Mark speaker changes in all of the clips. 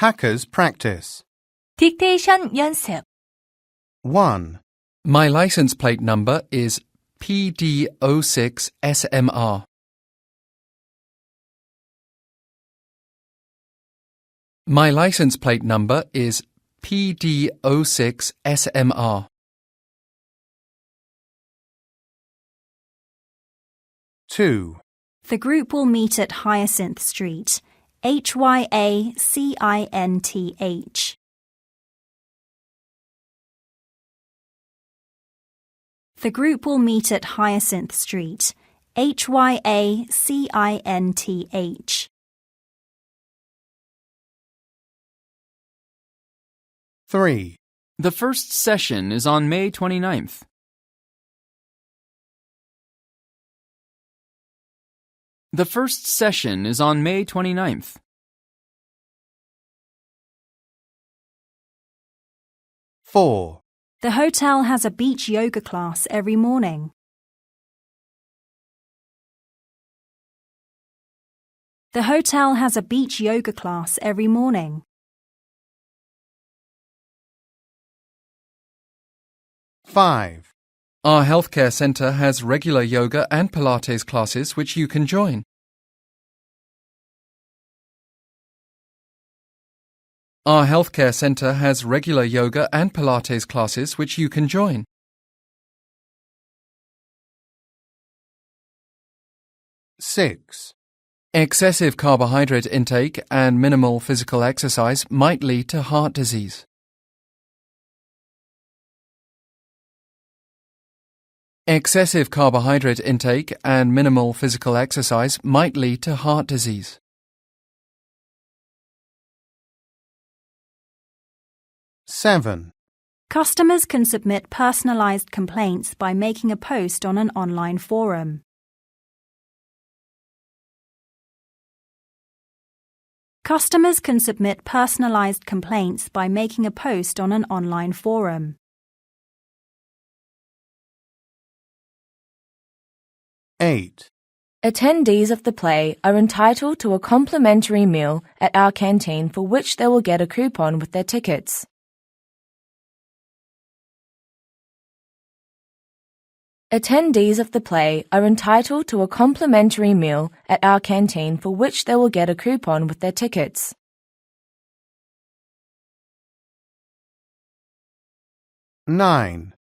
Speaker 1: Hackers practice.
Speaker 2: 딕테이션 연습.
Speaker 1: 1.
Speaker 3: My license plate number is PD06SMR. My license plate number is PD06SMR.
Speaker 1: 2.
Speaker 4: The group will meet at Hyacinth Street, HYACINTH. The group will meet at Hyacinth Street, HYACINTH.
Speaker 1: 3.
Speaker 5: The first session is on May 29th. The first session is on May 29th.
Speaker 1: 4.
Speaker 4: The hotel has a beach yoga class every morning. The hotel has a beach yoga class every morning.
Speaker 1: 5.
Speaker 3: Our healthcare centre has regular yoga and Pilates classes which you can join. Our healthcare centre has regular yoga and Pilates classes which you can join.
Speaker 1: 6.
Speaker 3: Excessive carbohydrate intake and minimal physical exercise might lead to heart disease. Excessive carbohydrate intake and minimal physical exercise might lead to heart disease.
Speaker 1: 7.
Speaker 4: Customers can submit personalized complaints by making a post on an online forum. Customers can submit personalized complaints by making a post on an online forum.
Speaker 1: 8.
Speaker 2: Attendees of the play are entitled to a complimentary meal at our canteen for which they will get a coupon with their tickets. Attendees of the play are entitled to a complimentary meal at our canteen for which they will get a coupon with their tickets.
Speaker 1: 9.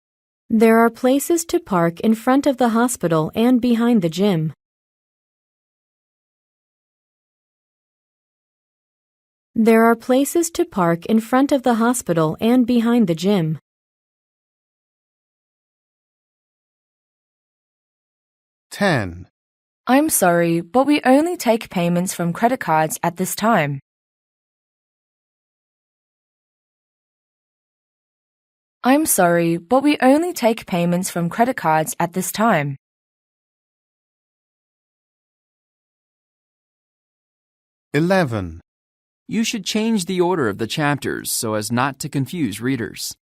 Speaker 6: There are places to park in front of the hospital and behind the gym. There are places to park in front of the hospital and behind the gym.
Speaker 1: 10.
Speaker 2: I'm sorry, but we only take payments from credit cards at this time. I'm sorry, but we only take payments from credit cards at this time.
Speaker 1: 11.
Speaker 5: You should change the order of the chapters so as not to confuse readers.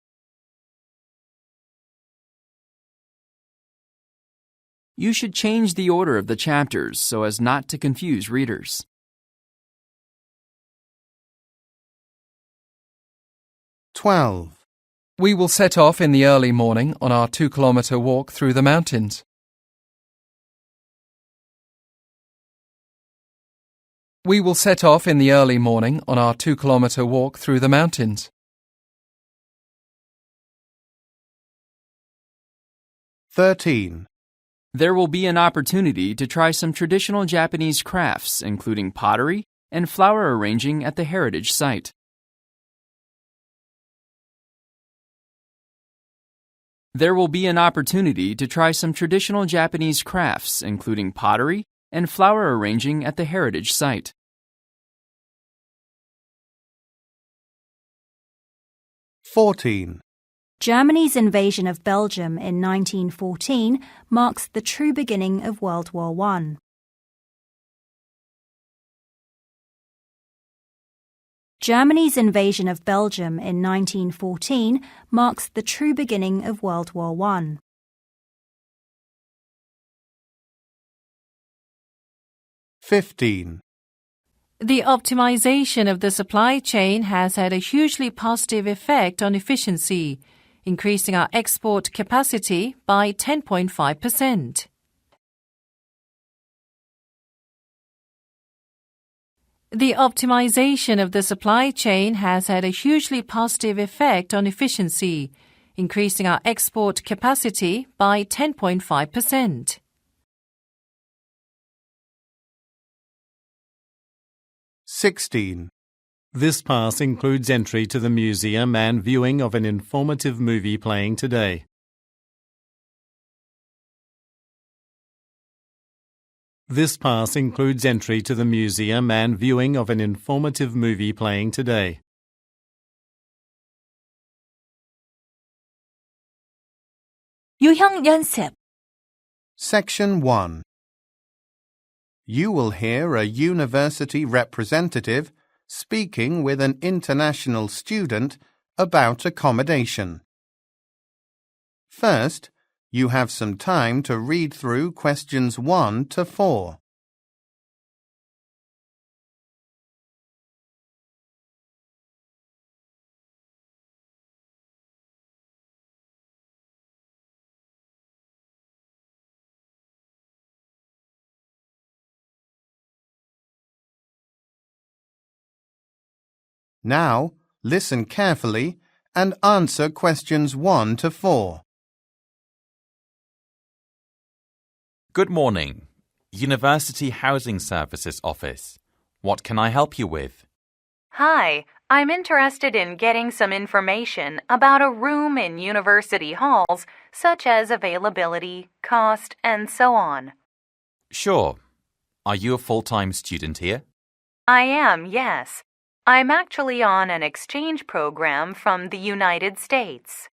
Speaker 5: You should change the order of the chapters so as not to confuse readers.
Speaker 1: 12.
Speaker 3: We will set off in the early morning on our 2-kilometre walk through the mountains. We will set off in the early morning on our 2-kilometre walk through the mountains.
Speaker 1: 13.
Speaker 5: There will be an opportunity to try some traditional Japanese crafts, including pottery and flower arranging at the heritage site. There will be an opportunity to try some traditional Japanese crafts, including pottery and flower arranging at the heritage site.
Speaker 1: 14.
Speaker 4: Germany's invasion of Belgium in 1914 marks the true beginning of World War I. Germany's invasion of Belgium in 1914 marks the true beginning of World War I.
Speaker 1: 15.
Speaker 7: The optimization of the supply chain has had a hugely positive effect on efficiency, increasing our export capacity by 10.5%. The optimization of the supply chain has had a hugely positive effect on efficiency, increasing our export capacity by 10.5%.
Speaker 8: This pass includes entry to the museum and viewing of an informative movie playing today. This pass includes entry to the museum and viewing of an informative movie playing today.
Speaker 9: 유형 연습.
Speaker 1: Section 1. You will hear a university representative speaking with an international student about accommodation. First, you have some time to read through questions 1 to 4. Now, listen carefully and answer questions 1 to 4.
Speaker 10: Good morning. University Housing Services Office. What can I help you with?
Speaker 2: Hi, I'm interested in getting some information about a room in university halls, such as availability, cost, and so on.
Speaker 10: Sure. Are you a full-time student here?
Speaker 2: I am, yes. I'm actually on an exchange program from the United States.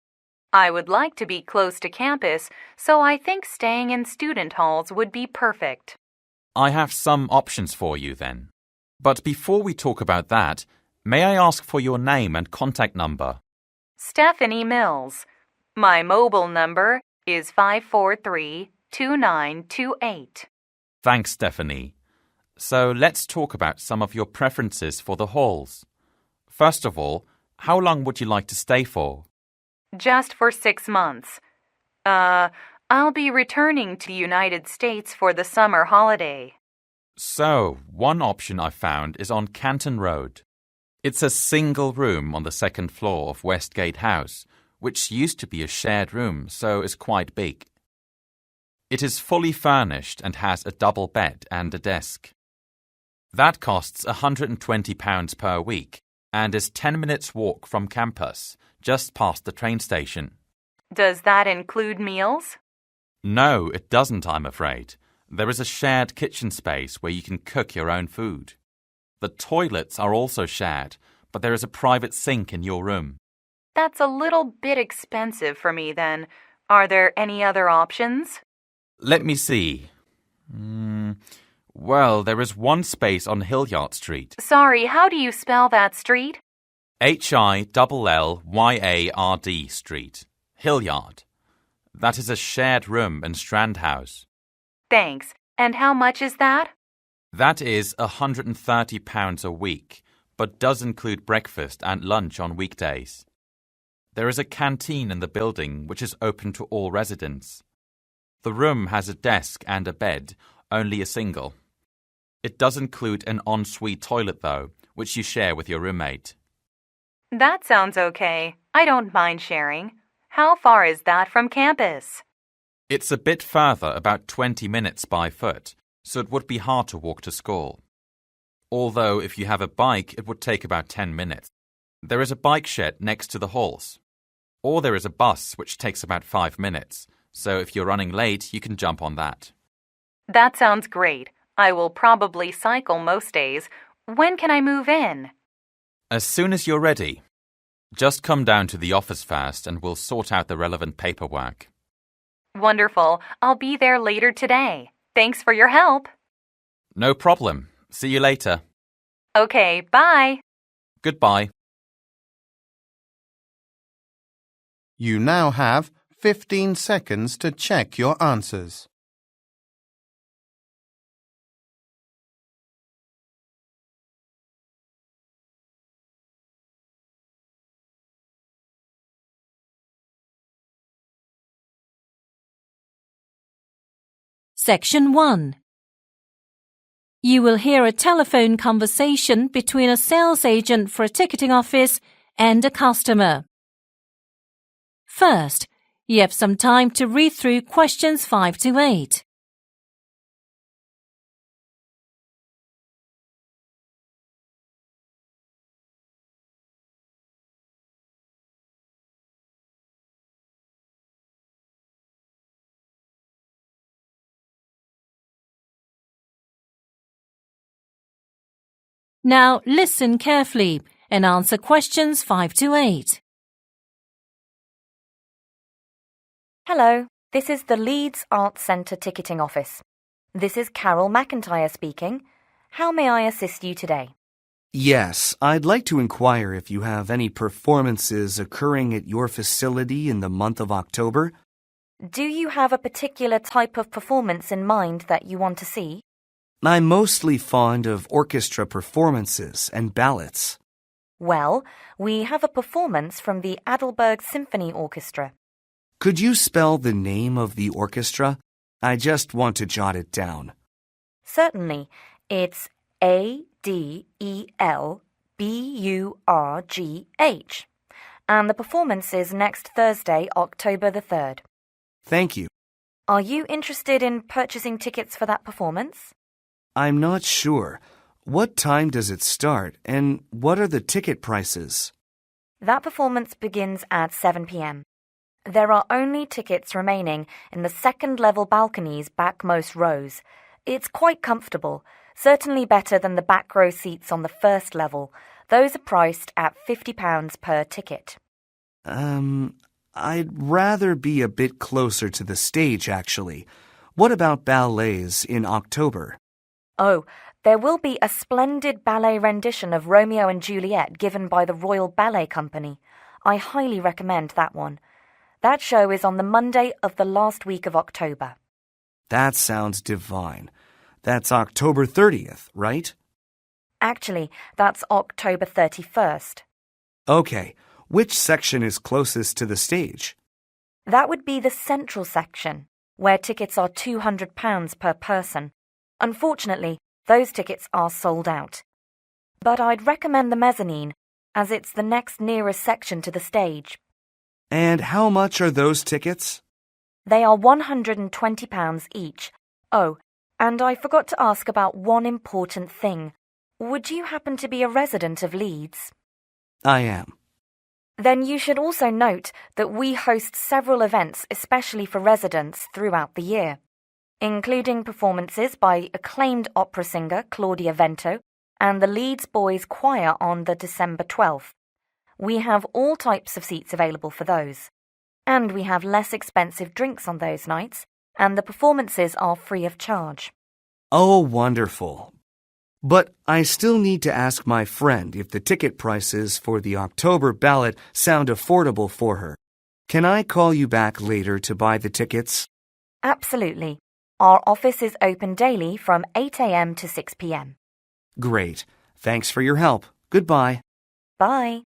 Speaker 2: I would like to be close to campus, so I think staying in student halls would be perfect.
Speaker 10: I have some options for you then. But before we talk about that, may I ask for your name and contact number?
Speaker 2: Stephanie Mills. My mobile number is 543-2928.
Speaker 10: Thanks, Stephanie. So let's talk about some of your preferences for the halls. First of all, how long would you like to stay for?
Speaker 2: Just for 6 months. I'll be returning to the United States for the summer holiday.
Speaker 10: So, one option I found is on Canton Road. It's a single room on the second floor of Westgate House, which used to be a shared room, so is quite big. It is fully furnished and has a double bed and a desk. That costs £120 per week and is 10 minutes walk from campus, just past the train station.
Speaker 2: Does that include meals?
Speaker 10: No, it doesn't, I'm afraid. There is a shared kitchen space where you can cook your own food. The toilets are also shared, but there is a private sink in your room.
Speaker 2: That's a little bit expensive for me then. Are there any other options?
Speaker 10: Let me see. Well, there is one space on Hilliard Street.
Speaker 2: Sorry, how do you spell that street?
Speaker 10: Hillyard Street. Hilliard. That is a shared room in Strand House.
Speaker 2: Thanks. And how much is that?
Speaker 10: That is £130 a week, but does include breakfast and lunch on weekdays. There is a canteen in the building which is open to all residents. The room has a desk and a bed, only a single. It does include an ensuite toilet though, which you share with your roommate.
Speaker 2: That sounds okay. I don't mind sharing. How far is that from campus?
Speaker 10: It's a bit further, about 20 minutes by foot, so it would be hard to walk to school. Although if you have a bike, it would take about 10 minutes. There is a bike shed next to the halls. Or there is a bus which takes about 5 minutes, so if you're running late, you can jump on that.
Speaker 2: That sounds great. I will probably cycle most days. When can I move in?
Speaker 10: As soon as you're ready. Just come down to the office first and we'll sort out the relevant paperwork.
Speaker 2: Wonderful. I'll be there later today. Thanks for your help.
Speaker 10: No problem. See you later.
Speaker 2: Okay, bye.
Speaker 10: Goodbye.
Speaker 1: You now have 15 seconds to check your answers.
Speaker 7: Section 1. You will hear a telephone conversation between a sales agent for a ticketing office and a customer. First, you have some time to read through questions 5 to 8. Now listen carefully and answer questions 5 to 8.
Speaker 2: Hello, this is the Leeds Arts Centre ticketing office. This is Carol McIntyre speaking. How may I assist you today?
Speaker 11: Yes, I'd like to inquire if you have any performances occurring at your facility in the month of October.
Speaker 2: Do you have a particular type of performance in mind that you want to see?
Speaker 11: I'm mostly fond of orchestra performances and ballets.
Speaker 2: Well, we have a performance from the Adelberg Symphony Orchestra.
Speaker 11: Could you spell the name of the orchestra? I just want to jot it down.
Speaker 2: Certainly. It's Adelburgh. And the performance is next Thursday, October the 3rd.
Speaker 11: Thank you.
Speaker 2: Are you interested in purchasing tickets for that performance?
Speaker 11: I'm not sure. What time does it start, and what are the ticket prices?
Speaker 2: That performance begins at 7 p.m. There are only tickets remaining in the second-level balconies backmost rows. It's quite comfortable, certainly better than the back row seats on the first level. Those are priced at £50 per ticket.
Speaker 11: I'd rather be a bit closer to the stage, actually. What about ballets in October?
Speaker 2: Oh, there will be a splendid ballet rendition of Romeo and Juliet given by the Royal Ballet Company. I highly recommend that one. That show is on the Monday of the last week of October.
Speaker 11: That sounds divine. That's October 30th, right?
Speaker 2: Actually, that's October 31st.
Speaker 11: Okay. Which section is closest to the stage?
Speaker 2: That would be the central section, where tickets are £200 per person. Unfortunately, those tickets are sold out. But I'd recommend the mezzanine, as it's the next nearest section to the stage.
Speaker 11: And how much are those tickets?
Speaker 2: They are £120 each. Oh, and I forgot to ask about one important thing. Would you happen to be a resident of Leeds?
Speaker 11: I am.
Speaker 2: Then you should also note that we host several events especially for residents throughout the year, including performances by acclaimed opera singer Claudia Vento and the Leeds Boys Choir on the December 12th. We have all types of seats available for those. And we have less expensive drinks on those nights, and the performances are free of charge.
Speaker 11: Oh, wonderful. But I still need to ask my friend if the ticket prices for the October ballot sound affordable for her. Can I call you back later to buy the tickets?
Speaker 2: Absolutely. Our office is open daily from 8 a.m. to 6 p.m.
Speaker 11: Great. Thanks for your help. Goodbye.
Speaker 2: Bye.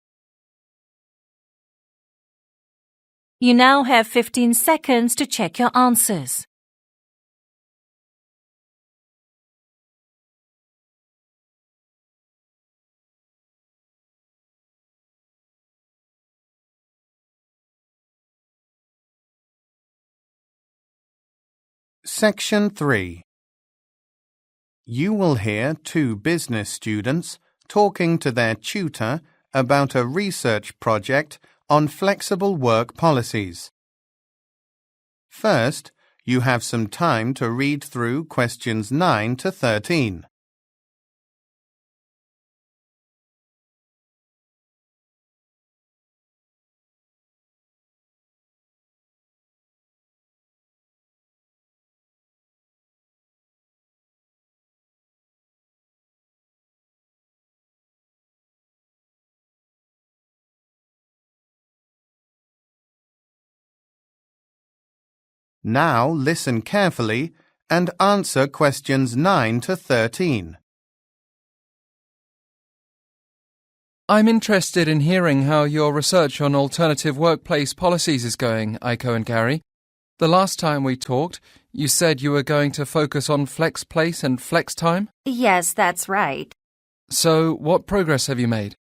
Speaker 7: You now have 15 seconds to check your answers.
Speaker 1: Section 3. You will hear two business students talking to their tutor about a research project on flexible work policies. First, you have some time to read through questions 9 to 13. Now listen carefully and answer questions 9 to 13.
Speaker 3: I'm interested in hearing how your research on alternative workplace policies is going, Aiko and Gary. The last time we talked, you said you were going to focus on flex place and flex time?
Speaker 2: Yes, that's right.
Speaker 3: So, what progress have you made?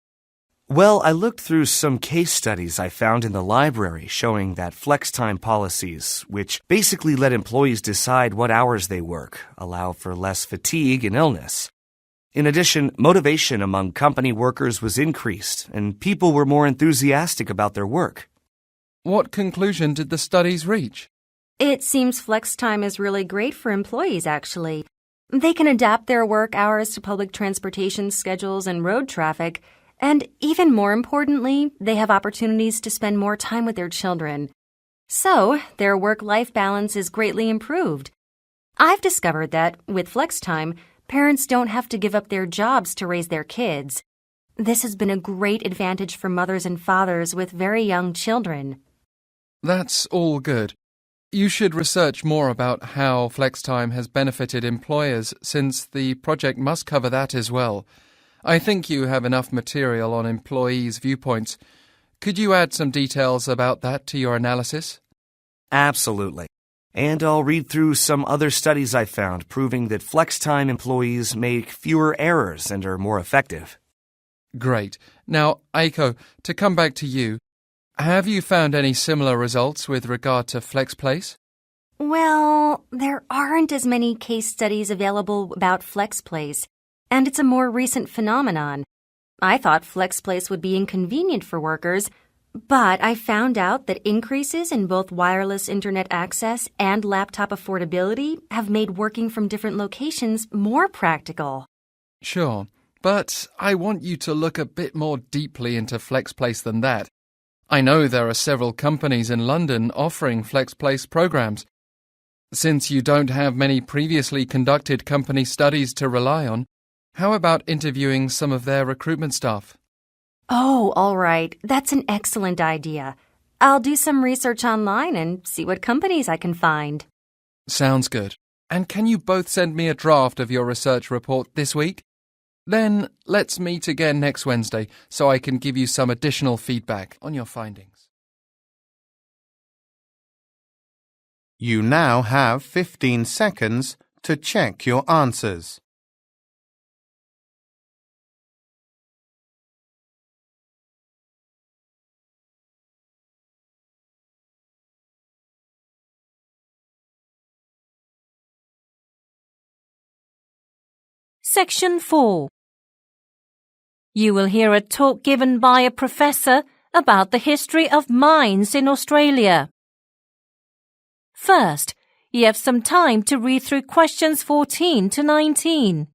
Speaker 11: Well, I looked through some case studies I found in the library showing that flex time policies, which basically let employees decide what hours they work, allow for less fatigue and illness. In addition, motivation among company workers was increased, and people were more enthusiastic about their work.
Speaker 3: What conclusion did the studies reach?
Speaker 2: It seems flex time is really great for employees, actually. They can adapt their work hours to public transportation schedules and road traffic, and even more importantly, they have opportunities to spend more time with their children. So, their work-life balance is greatly improved. I've discovered that, with flex time, parents don't have to give up their jobs to raise their kids. This has been a great advantage for mothers and fathers with very young children.
Speaker 3: That's all good. You should research more about how flex time has benefited employers, since the project must cover that as well. I think you have enough material on employees' viewpoints. Could you add some details about that to your analysis?
Speaker 11: Absolutely. And I'll read through some other studies I found proving that flex time employees make fewer errors and are more effective.
Speaker 3: Great. Now, Aiko, to come back to you, have you found any similar results with regard to flex place?
Speaker 2: Well, there aren't as many case studies available about flex place, and it's a more recent phenomenon. I thought flex place would be inconvenient for workers, but I found out that increases in both wireless internet access and laptop affordability have made working from different locations more practical.
Speaker 3: Sure, but I want you to look a bit more deeply into flex place than that. I know there are several companies in London offering flex place programs. Since you don't have many previously conducted company studies to rely on, how about interviewing some of their recruitment staff?
Speaker 2: Oh, all right. That's an excellent idea. I'll do some research online and see what companies I can find.
Speaker 3: Sounds good. And can you both send me a draft of your research report this week? Then let's meet again next Wednesday so I can give you some additional feedback on your findings.
Speaker 1: You now have 15 seconds to check your answers.
Speaker 9: Section 4. You will hear a talk given by a professor about the history of mines in Australia. First, you have some time to read through questions 14 to 19.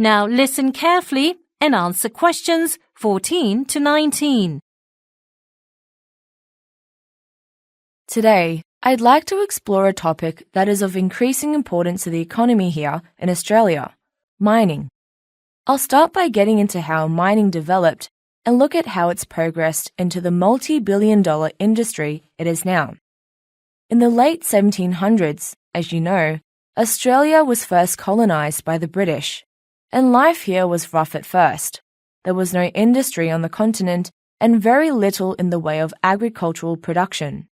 Speaker 9: Now listen carefully and answer questions 14 to 19.
Speaker 12: Today, I'd like to explore a topic that is of increasing importance to the economy here in Australia, mining. I'll start by getting into how mining developed and look at how it's progressed into the multi-billion-dollar industry it is now. In the late 1700s, as you know, Australia was first colonised by the British, and life here was rough at first. There was no industry on the continent and very little in the way of agricultural production.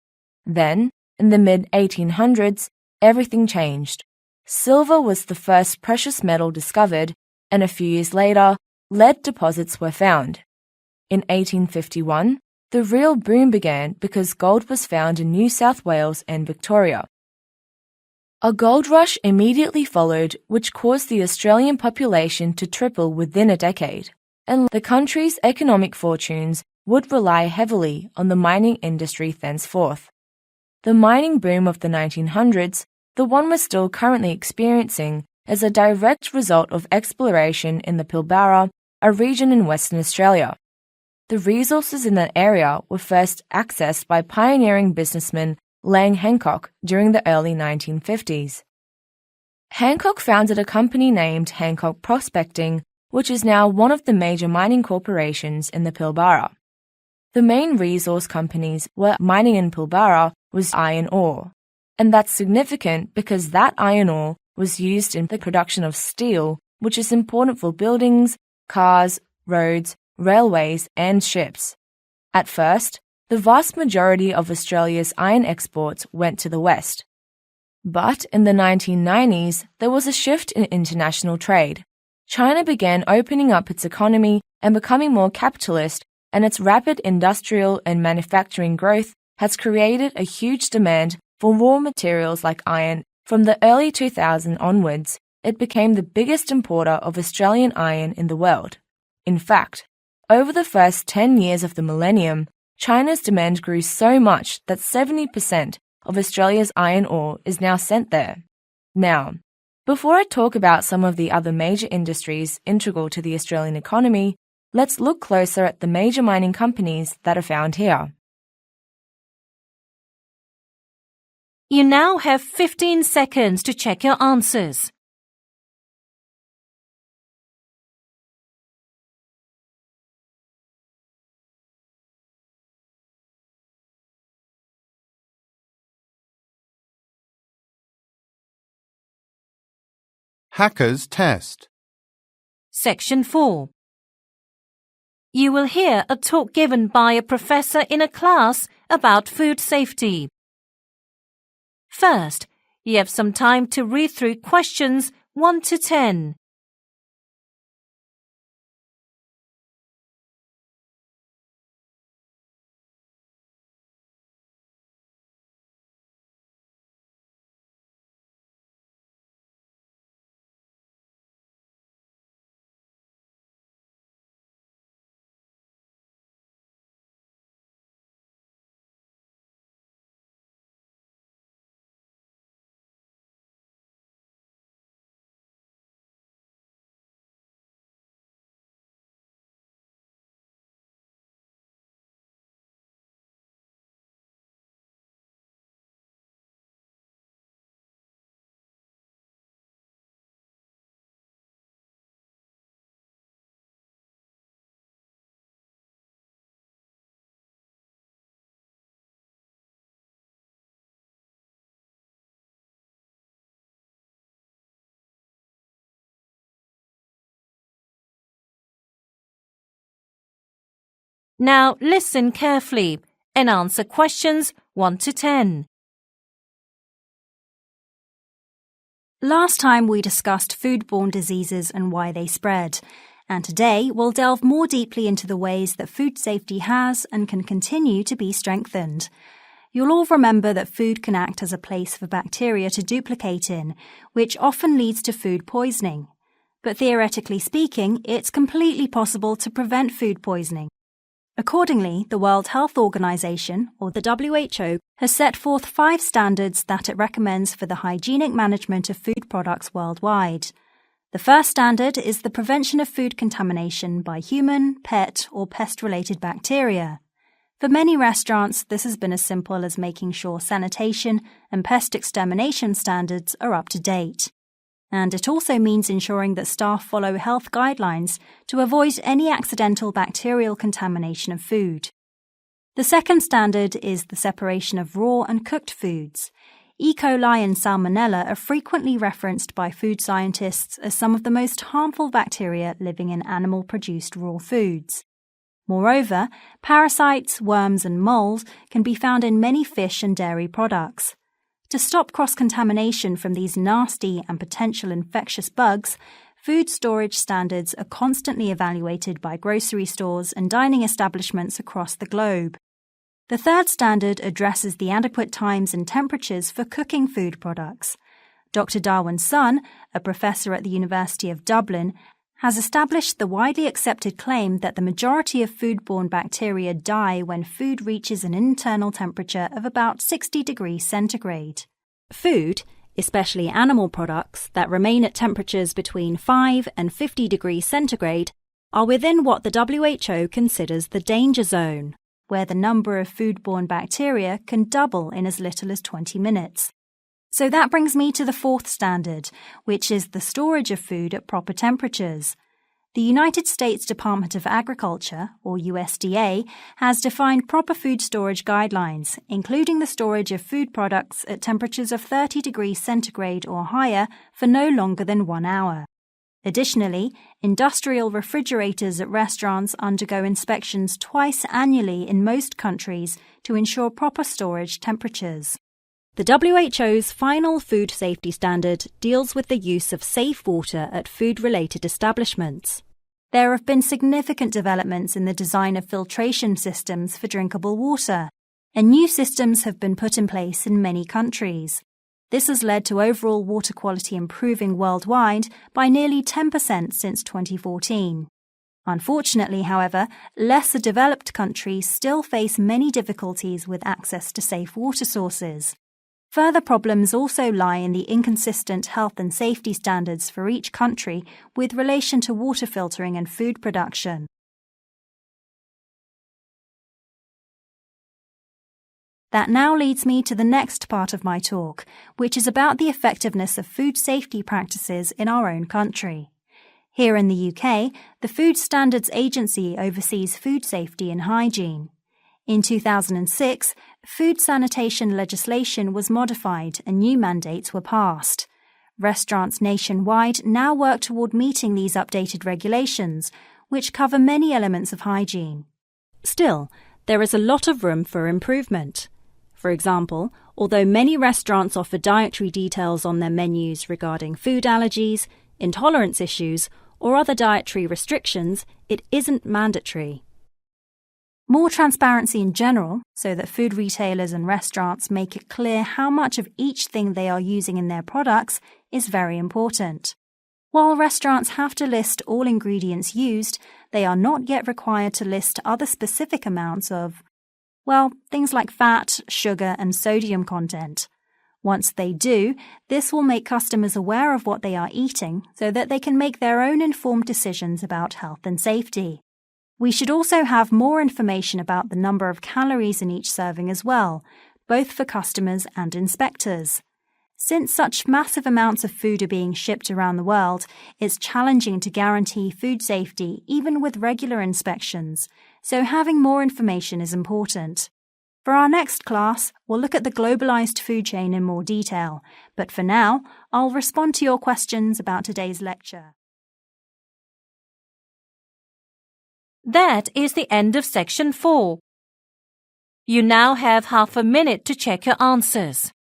Speaker 12: Then, in the mid-1800s, everything changed. Silver was the first precious metal discovered, and a few years later, lead deposits were found. In 1851, the real boom began because gold was found in New South Wales and Victoria. A gold rush immediately followed, which caused the Australian population to triple within a decade, and the country's economic fortunes would rely heavily on the mining industry thenceforth. The mining boom of the 1900s, the one we're still currently experiencing, is a direct result of exploration in the Pilbara, a region in Western Australia. The resources in that area were first accessed by pioneering businessmen Lang Hancock, during the early 1950s. Hancock founded a company named Hancock Prospecting, which is now one of the major mining corporations in the Pilbara. The main resource companies were mining in Pilbara was iron ore, and that's significant because that iron ore was used in the production of steel, which is important for buildings, cars, roads, railways, and ships. At first, the vast majority of Australia's iron exports went to the West. But in the 1990s, there was a shift in international trade. China began opening up its economy and becoming more capitalist, and its rapid industrial and manufacturing growth has created a huge demand for raw materials like iron. From the early 2000s onwards, it became the biggest importer of Australian iron in the world. In fact, over the first 10 years of the millennium, China's demand grew so much that 70% of Australia's iron ore is now sent there. Now, before I talk about some of the other major industries integral to the Australian economy, let's look closer at the major mining companies that are found here.
Speaker 9: You now have 15 seconds to check your answers.
Speaker 1: Hackers Test.
Speaker 9: Section 4. You will hear a talk given by a professor in a class about food safety. First, you have some time to read through questions 1 to 10. Now listen carefully and answer questions 1 to 10.
Speaker 4: Last time we discussed foodborne diseases and why they spread, and today we'll delve more deeply into the ways that food safety has and can continue to be strengthened. You'll all remember that food can act as a place for bacteria to duplicate in, which often leads to food poisoning. But theoretically speaking, it's completely possible to prevent food poisoning. Accordingly, the World Health Organization, or the WHO, has set forth 5 standards that it recommends for the hygienic management of food products worldwide. The first standard is the prevention of food contamination by human, pet, or pest-related bacteria. For many restaurants, this has been as simple as making sure sanitation and pest extermination standards are up to date. And it also means ensuring that staff follow health guidelines to avoid any accidental bacterial contamination of food. The second standard is the separation of raw and cooked foods. E. coli and salmonella are frequently referenced by food scientists as some of the most harmful bacteria living in animal-produced raw foods. Moreover, parasites, worms and mold can be found in many fish and dairy products. To stop cross-contamination from these nasty and potential infectious bugs, food storage standards are constantly evaluated by grocery stores and dining establishments across the globe. The third standard addresses the adequate times and temperatures for cooking food products. Dr. Darwin Sun, a professor at the University of Dublin, has established the widely accepted claim that the majority of foodborne bacteria die when food reaches an internal temperature of about 60 degrees centigrade. Food, especially animal products that remain at temperatures between 5 and 50 degrees centigrade, are within what the WHO considers the danger zone, where the number of foodborne bacteria can double in as little as 20 minutes. So that brings me to the fourth standard, which is the storage of food at proper temperatures. The United States Department of Agriculture, or USDA, has defined proper food storage guidelines, including the storage of food products at temperatures of 30 degrees centigrade or higher for no longer than 1 hour. Additionally, industrial refrigerators at restaurants undergo inspections twice annually in most countries to ensure proper storage temperatures. The WHO's final food safety standard deals with the use of safe water at food-related establishments. There have been significant developments in the design of filtration systems for drinkable water, and new systems have been put in place in many countries. This has led to overall water quality improving worldwide by nearly 10% since 2014. Unfortunately, however, lesser developed countries still face many difficulties with access to safe water sources. Further problems also lie in the inconsistent health and safety standards for each country with relation to water filtering and food production. That now leads me to the next part of my talk, which is about the effectiveness of food safety practices in our own country. Here in the UK, the Food Standards Agency oversees food safety and hygiene. In 2006, food sanitation legislation was modified and new mandates were passed. Restaurants nationwide now work toward meeting these updated regulations, which cover many elements of hygiene. Still, there is a lot of room for improvement. For example, although many restaurants offer dietary details on their menus regarding food allergies, intolerance issues, or other dietary restrictions, it isn't mandatory. More transparency in general, so that food retailers and restaurants make it clear how much of each thing they are using in their products, is very important. While restaurants have to list all ingredients used, they are not yet required to list other specific amounts of, things like fat, sugar, and sodium content. Once they do, this will make customers aware of what they are eating so that they can make their own informed decisions about health and safety. We should also have more information about the number of calories in each serving as well, both for customers and inspectors. Since such massive amounts of food are being shipped around the world, it's challenging to guarantee food safety even with regular inspections, so having more information is important. For our next class, we'll look at the globalized food chain in more detail, but for now, I'll respond to your questions about today's lecture.
Speaker 9: That is the end of section 4. You now have half a minute to check your answers.